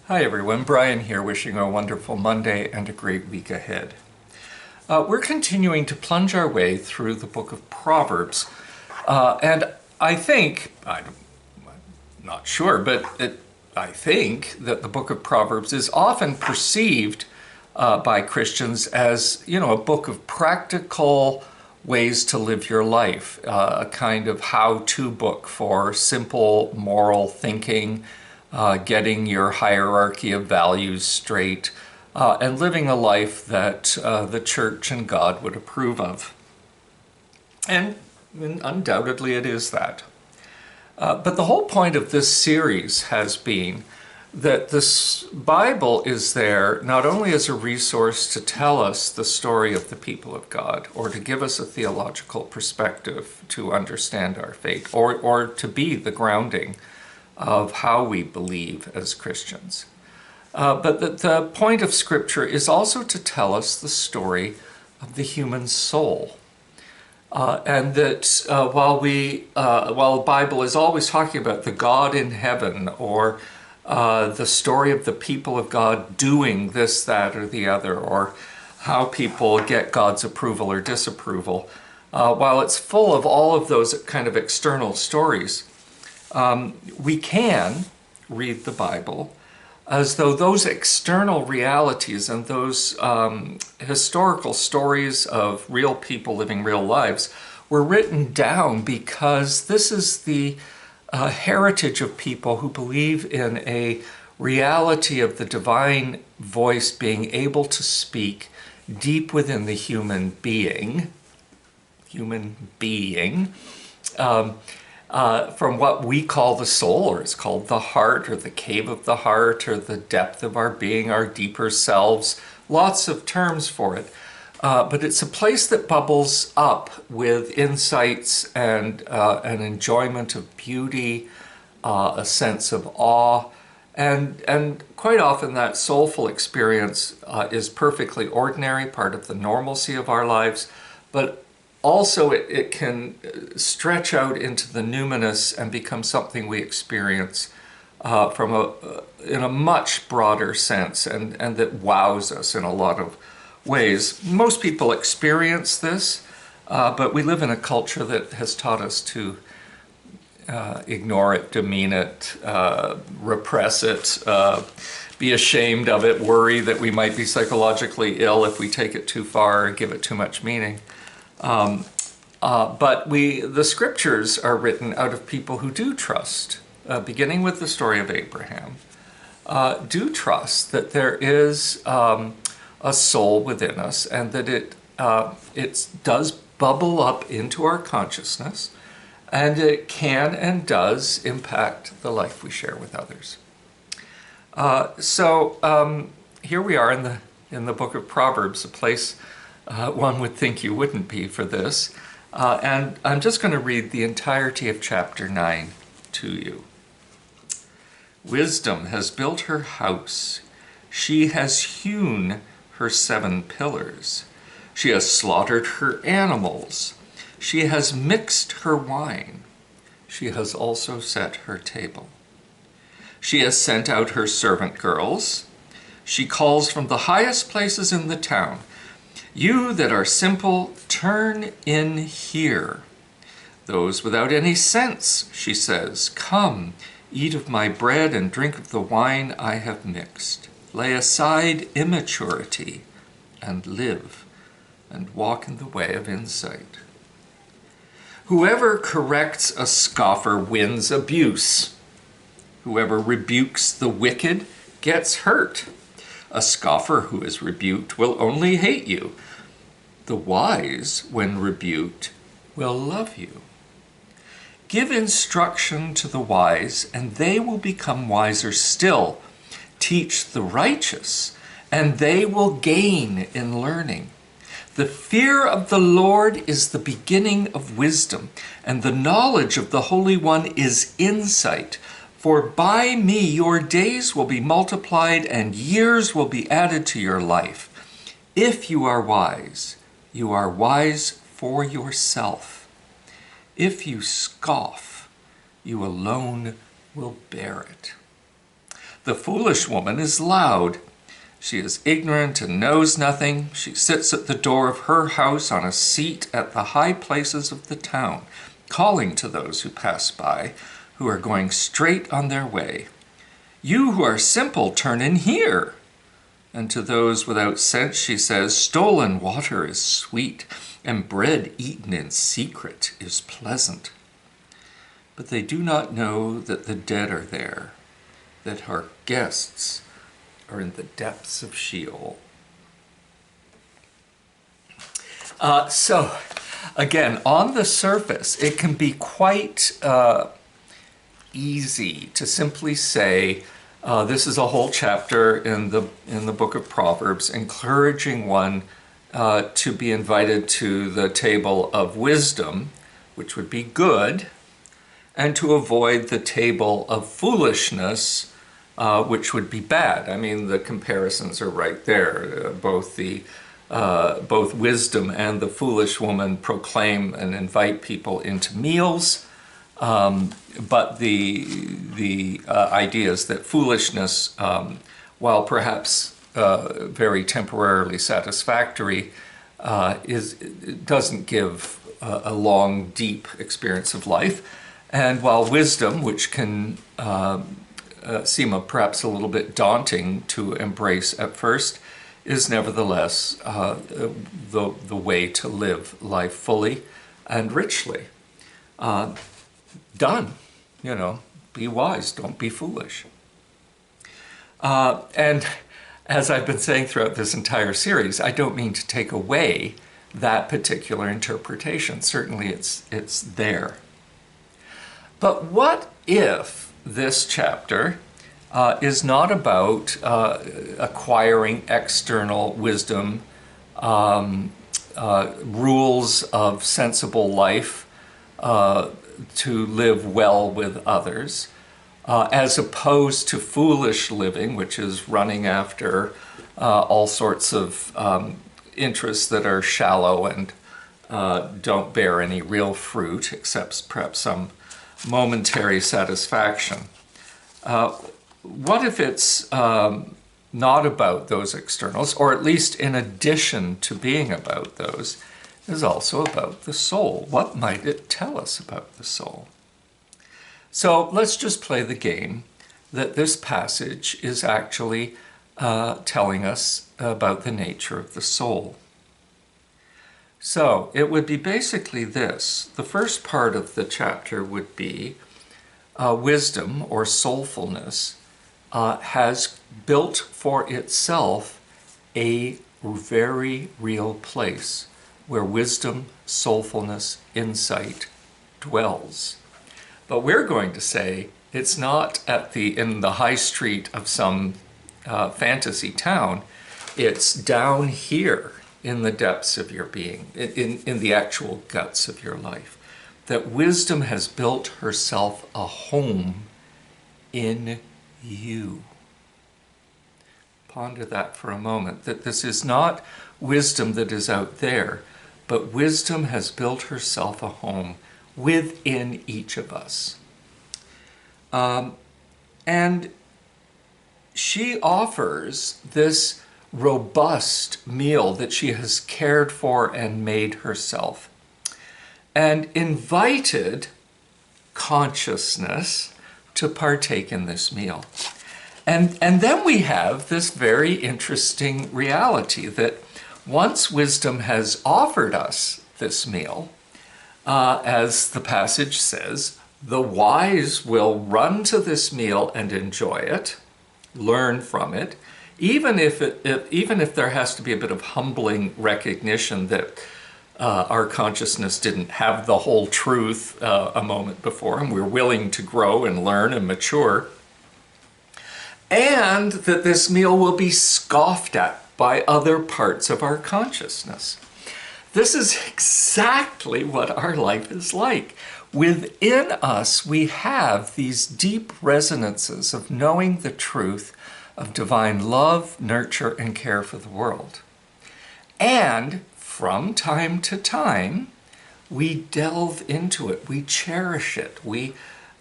Hi everyone, Brian here, wishing you a wonderful Monday and a great week ahead. We're continuing to plunge our way through the book of Proverbs, and I'm not sure, but I think that the book of Proverbs is often perceived by Christians as, a book of practical ways to live your life, a kind of how-to book for simple moral thinking, getting your hierarchy of values straight, and living a life that the church and God would approve of. And undoubtedly it is that. But the whole point of this series has been that this Bible is there not only as a resource to tell us the story of the people of God, or to give us a theological perspective to understand our faith, or to be the grounding of how we believe as Christians. But the point of Scripture is also to tell us the story of the human soul. And that while the Bible is always talking about the God in heaven, or the story of the people of God doing this, that, or the other, or how people get God's approval or disapproval, while it's full of all of those kind of external stories, we can read the Bible as though those external realities and those historical stories of real people living real lives were written down because this is the heritage of people who believe in a reality of the divine voice being able to speak deep within the human being, from what we call the soul, or it's called the heart, or the cave of the heart, or the depth of our being, our deeper selves. Lots of terms for it. But it's a place that bubbles up with insights and an enjoyment of beauty, a sense of awe, and quite often that soulful experience is perfectly ordinary, part of the normalcy of our lives, but also it can stretch out into the numinous and become something we experience in a much broader sense, and that wows us in a lot of ways. Most people experience this, but we live in a culture that has taught us to ignore it, demean it, repress it, be ashamed of it, worry that we might be psychologically ill if we take it too far and give it too much meaning. But the scriptures are written out of people who do trust, beginning with the story of Abraham, do trust that there is a soul within us, and that it does bubble up into our consciousness, and it can and does impact the life we share with others. So here we are in the book of Proverbs, a place one would think you wouldn't be for this. And I'm just going to read the entirety of chapter 9 to you. Wisdom has built her house. She has hewn her 7 pillars. She has slaughtered her animals. She has mixed her wine. She has also set her table. She has sent out her servant girls. She calls from the highest places in the town. You that are simple, turn in here. Those without any sense, she says, come, eat of my bread and drink of the wine I have mixed. Lay aside immaturity and live, and walk in the way of insight. Whoever corrects a scoffer wins abuse. Whoever rebukes the wicked gets hurt. A scoffer who is rebuked will only hate you. The wise, when rebuked, will love you. Give instruction to the wise, and they will become wiser still. Teach the righteous, and they will gain in learning. The fear of the Lord is the beginning of wisdom, and the knowledge of the Holy One is insight. For by me your days will be multiplied, and years will be added to your life. If you are wise for yourself. If you scoff, you alone will bear it. The foolish woman is loud. She is ignorant and knows nothing. She sits at the door of her house on a seat at the high places of the town, calling to those who pass by, who are going straight on their way. You who are simple, turn in here. And to those without sense she says, stolen water is sweet, and bread eaten in secret is pleasant. But they do not know that the dead are there, that her guests are in the depths of Sheol. So, again, on the surface, it can be quite easy to simply say, this is a whole chapter in the book of Proverbs, encouraging one to be invited to the table of wisdom, which would be good, and to avoid the table of foolishness, which would be bad. I mean, the comparisons are right there. Both wisdom and the foolish woman proclaim and invite people into meals, but the idea is that foolishness, while perhaps very temporarily satisfactory, doesn't give a long, deep experience of life. And while wisdom, which can seem perhaps a little bit daunting to embrace at first, is nevertheless the way to live life fully and richly. Done, be wise, don't be foolish. And as I've been saying throughout this entire series, I don't mean to take away that particular interpretation. Certainly it's there. But what if this chapter is not about acquiring external wisdom, rules of sensible life to live well with others, as opposed to foolish living, which is running after all sorts of interests that are shallow and don't bear any real fruit, except perhaps some momentary satisfaction. What if it's not about those externals, or at least in addition to being about those, is also about the soul? What might it tell us about the soul? So let's just play the game that this passage is actually telling us about the nature of the soul. So it would be basically this. The first part of the chapter would be wisdom or soulfulness has built for itself a very real place where wisdom, soulfulness, insight dwells. But we're going to say it's not in the high street of some fantasy town. It's down here in the depths of your being, in the actual guts of your life, that wisdom has built herself a home in you. Ponder that for a moment, that this is not wisdom that is out there, but wisdom has built herself a home within each of us. And she offers this robust meal that she has cared for and made herself, and invited consciousness to partake in this meal. And then we have this very interesting reality that once wisdom has offered us this meal, as the passage says, the wise will run to this meal and enjoy it, learn from it, even if there has to be a bit of humbling recognition that our consciousness didn't have the whole truth a moment before, and we're willing to grow and learn and mature, and that this meal will be scoffed at by other parts of our consciousness. This is exactly what our life is like. Within us, we have these deep resonances of knowing the truth of divine love, nurture, and care for the world. And from time to time, we delve into it, we cherish it, we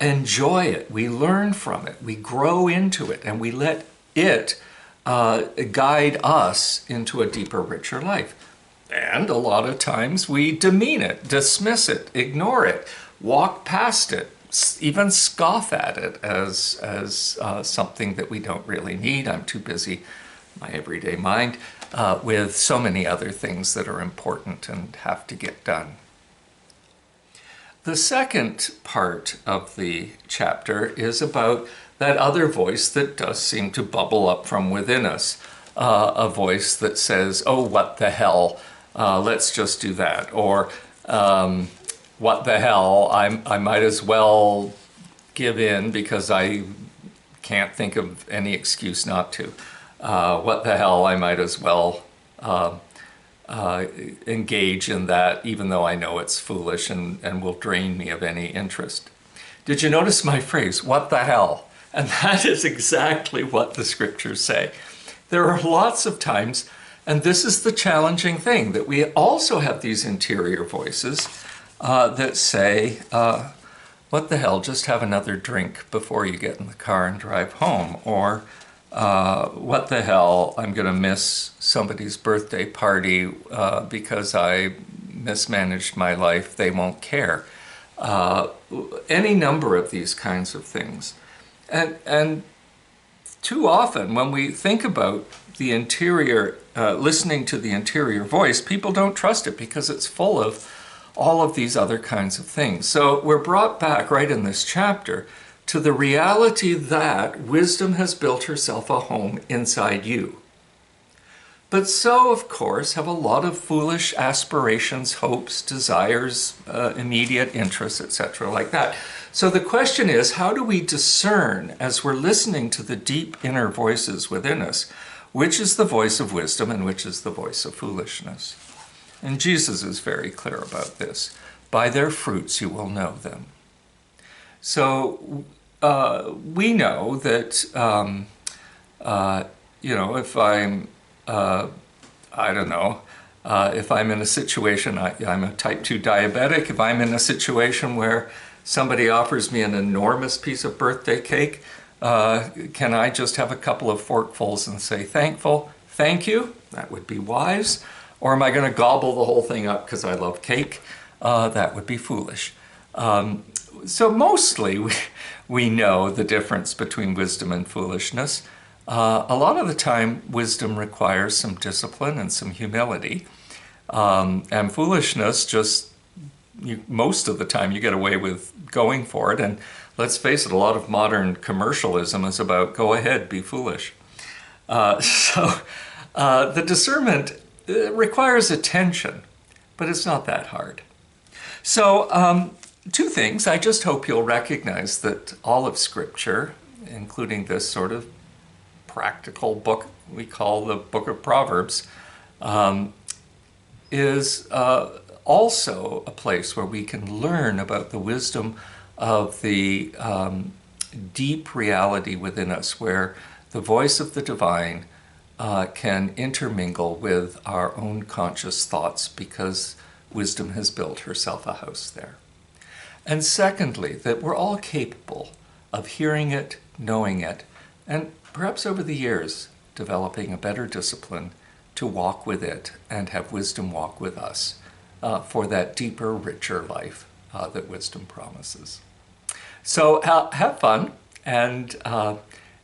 enjoy it, we learn from it, we grow into it, and we let it guide us into a deeper, richer life. And a lot of times we demean it, dismiss it, ignore it, walk past it, even scoff at it as something that we don't really need. I'm too busy, my everyday mind, with so many other things that are important and have to get done. The second part of the chapter is about that other voice that does seem to bubble up from within us, a voice that says, oh, what the hell, let's just do that, or what the hell, I might as well give in because I can't think of any excuse not to. What the hell, I might as well engage in that, even though I know it's foolish and will drain me of any interest. Did you notice my phrase, what the hell? And that is exactly what the scriptures say. There are lots of times, and this is the challenging thing, that we also have these interior voices that say, what the hell, just have another drink before you get in the car and drive home. Or, what the hell, I'm going to miss somebody's birthday party because I mismanaged my life, they won't care. Any number of these kinds of things. And too often when we think about the interior, listening to the interior voice, people don't trust it because it's full of all of these other kinds of things. So we're brought back right in this chapter to the reality that wisdom has built herself a home inside you. But so, of course, have a lot of foolish aspirations, hopes, desires, immediate interests, etc., like that. So the question is, how do we discern, as we're listening to the deep inner voices within us, which is the voice of wisdom and which is the voice of foolishness? And Jesus is very clear about this. By their fruits you will know them. So we know that, if I'm, I don't know, if I'm in a situation, I'm a type 2 diabetic, if I'm in a situation where somebody offers me an enormous piece of birthday cake, can I just have a couple of forkfuls and say thank you? That would be wise. Or am I going to gobble the whole thing up because I love cake? That would be foolish. So mostly we know the difference between wisdom and foolishness. A lot of the time, wisdom requires some discipline and some humility. And foolishness, most of the time, you get away with going for it. And let's face it, a lot of modern commercialism is about, go ahead, be foolish. So the discernment requires attention, but it's not that hard. So two things. I just hope you'll recognize that all of Scripture, including this sort of practical book we call the Book of Proverbs, is also a place where we can learn about the wisdom of the deep reality within us, where the voice of the divine can intermingle with our own conscious thoughts because wisdom has built herself a house there. And secondly, that we're all capable of hearing it, knowing it, and perhaps over the years developing a better discipline to walk with it and have wisdom walk with us for that deeper, richer life that wisdom promises. So have fun and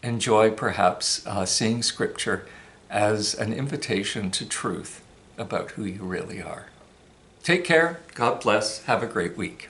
enjoy perhaps seeing Scripture as an invitation to truth about who you really are. Take care, God bless, have a great week.